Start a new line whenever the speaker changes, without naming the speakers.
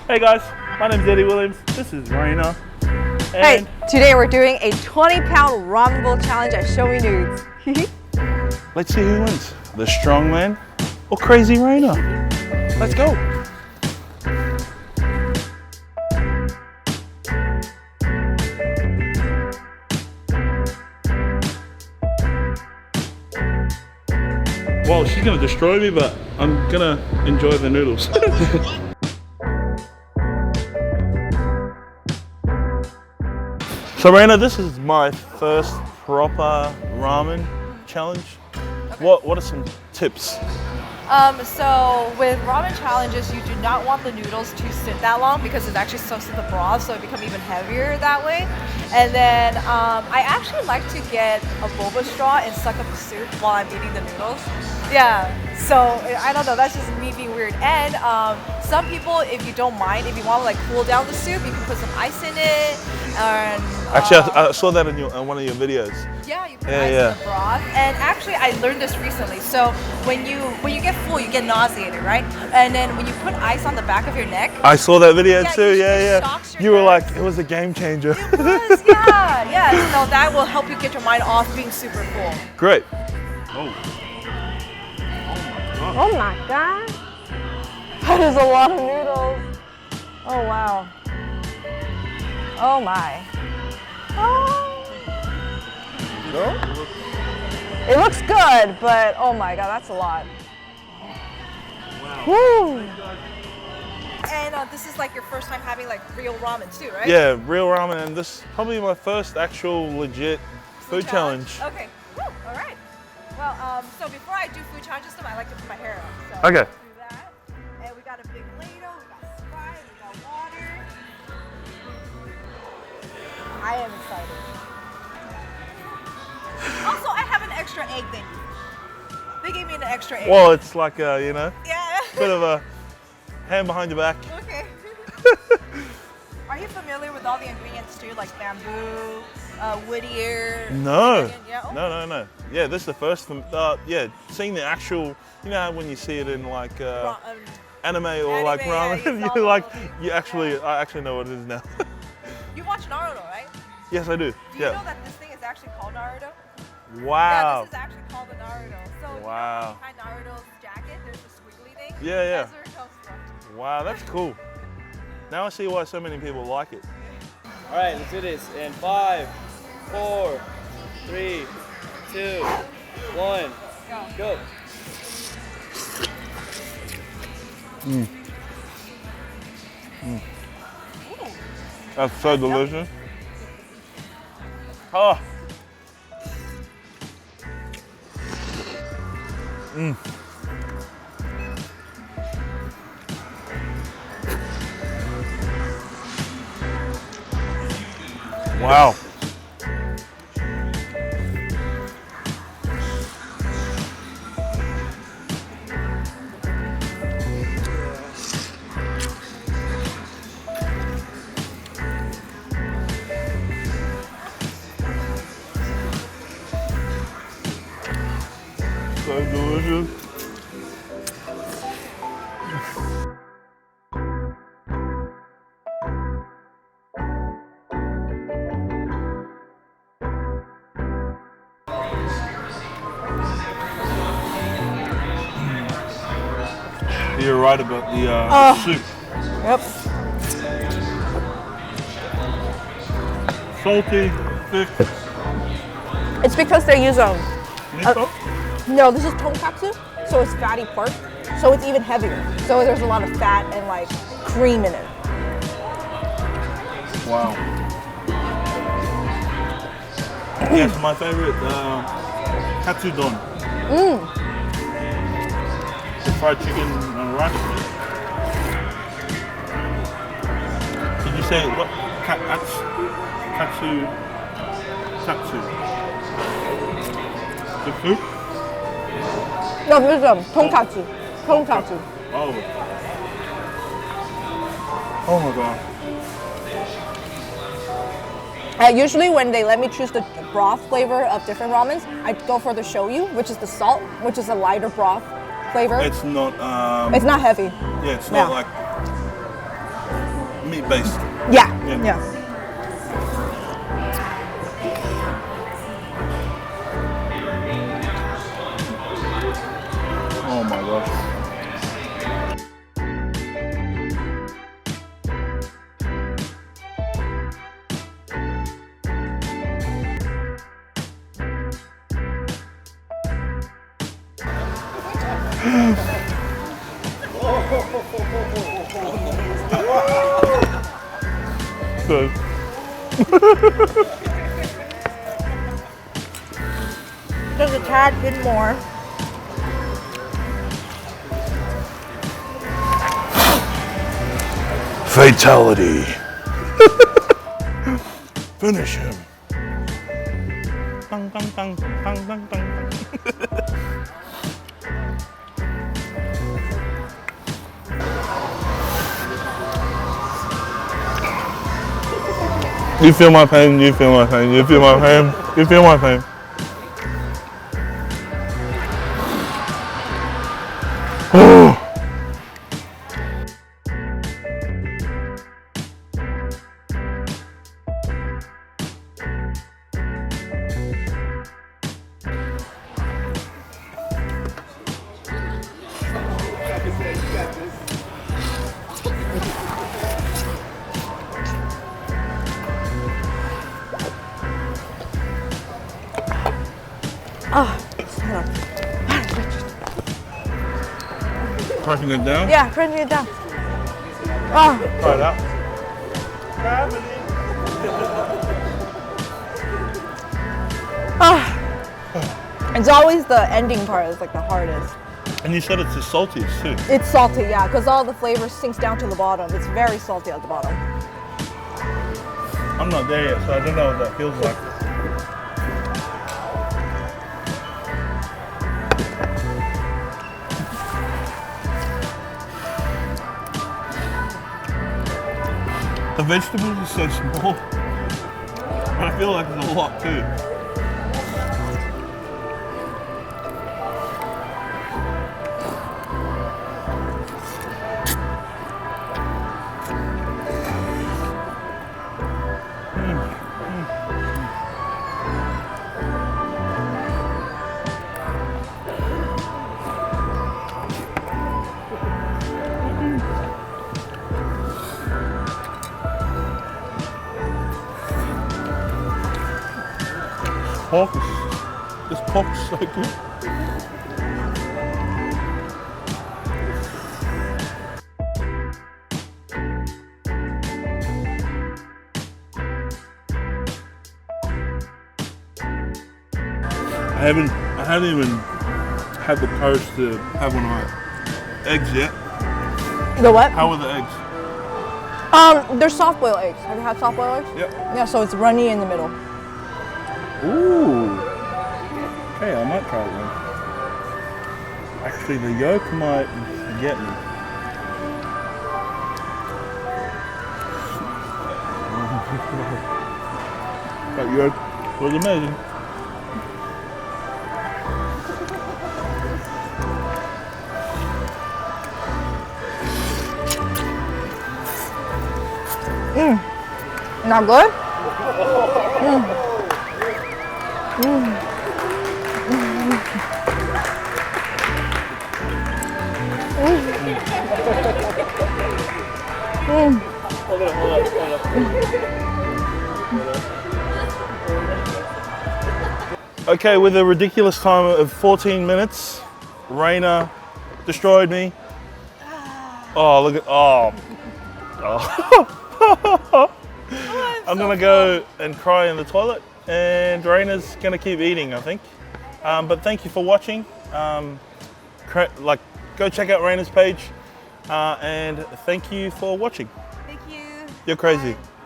Hey guys, my name is Eddie Williams. This is Raina.
Hey, today we're doing a 20-pound ramen bowl challenge at Shomi Noods.
Let's see who wins, the strong man or crazy Raina. Let's go. Well, she's gonna destroy me, but I'm gonna enjoy the noodles. So Raina, this is my first proper ramen challenge.
Okay.
What are some tips?
So with ramen challenges, you do not want the noodles to sit that long because it actually soaks in the broth, so it becomes even heavier that way. And then I actually like to get a boba straw and suck up the soup while I'm eating the noodles. Yeah, so I don't know, that's just me being weird. And some people, if you don't mind, if you want to like cool down the soup, you can put some ice in it. And,
actually, I saw that in one of your videos.
Yeah, you put ice in the broth. And actually, I learned this recently. So when you get full, you get nauseated, right? And then when you put ice on the back of your neck.
I saw that video too. Yeah. You were like,
nerves.
it was a game changer.
It was, yeah. So that will help you get your mind off being super full.
Great.
Oh my god. That is a lot of noodles. Oh wow. Oh my. Oh. It looks good, but oh my god, that's a lot.
Wow.
Woo. And this is like your first time having like real ramen too, right?
Yeah, real ramen, and this is probably my first actual legit food challenge.
Okay. Woo. All right. Well, so before I do food challenges, I like to put my hair up. So
Okay.
let's do that. And we got a big ladle, we got Sprite, we got water. I am excited. Also, I have an extra egg than you. They gave me an extra egg.
Well, it's like a, you know,
Yeah.
bit of a hand behind your back.
Okay. Are you familiar with all the ingredients too, like bamboo, wood ear?
No.
Yeah. Oh.
No. Yeah, this is the first from, yeah, seeing the actual, you know how when you see it in like anime or like ramen,
yeah,
you're like, I actually know what it is now.
You watch Naruto, right?
Yes, I do.
Do you know that this thing is actually called Naruto?
Wow.
Yeah, this is actually called the Naruto. So
wow.
behind Naruto's jacket, there's a squiggly thing.
Yeah.
That's where it comes from.
Wow, that's cool. Now I see why so many people like it.
All right, let's do this in 5, 4, 3, 2, 1, go.
That's so delicious. Oh. Wow. So delicious. You're right about the soup.
Yep.
Salty, thick.
It's because they use
Miso?
no, this is tonkatsu, so it's fatty pork, so it's even heavier. So there's a lot of fat and like cream in it.
Wow. Yes, my favorite katsudon. The fried chicken and rice. Did you say what? Katsu. The soup?
No, this is tonkatsu. Tonkatsu.
Oh. Oh my god.
Usually when they let me choose the broth flavor of different ramens, I go for the shoyu, which is the salt, which is a lighter broth flavor.
It's not
it's not heavy.
yeah, it's not like meat based.
Yeah.
Yeah.
Yeah.
Oh my gosh. So.
Just a tad bit more.
Fatality. Finish him. Dun, dun, dun, dun, dun, dun. You feel my pain, you feel my pain, you feel my pain, you feel my pain. Oh. Crunching it down?
Yeah, crunching it down. Oh.
Try it out.
It's always the ending part is like the hardest.
And you said it's the saltiest too.
It's salty, yeah, because all the flavor sinks down to the bottom. It's very salty at the bottom.
I'm not there yet, so I don't know what that feels like. The vegetables are so small, but I feel like there's a lot too. This pork is so good. I haven't even had the courage to have one of my eggs yet.
The what?
How are the eggs?
They're soft boiled eggs. Have you had soft boiled eggs?
Yep.
Yeah, so it's runny in the middle.
Ooh. Okay, I might try one. Actually, the yolk might get me. That yolk was amazing.
Not good?
Okay, with a ridiculous time of 14 minutes, Raina destroyed me. Oh, look at, oh. I'm gonna go and cry in the toilet, and Raina's gonna keep eating, I think. But thank you for watching. Go check out Raina's page, and thank you for watching.
Thank you.
You're crazy.
Bye.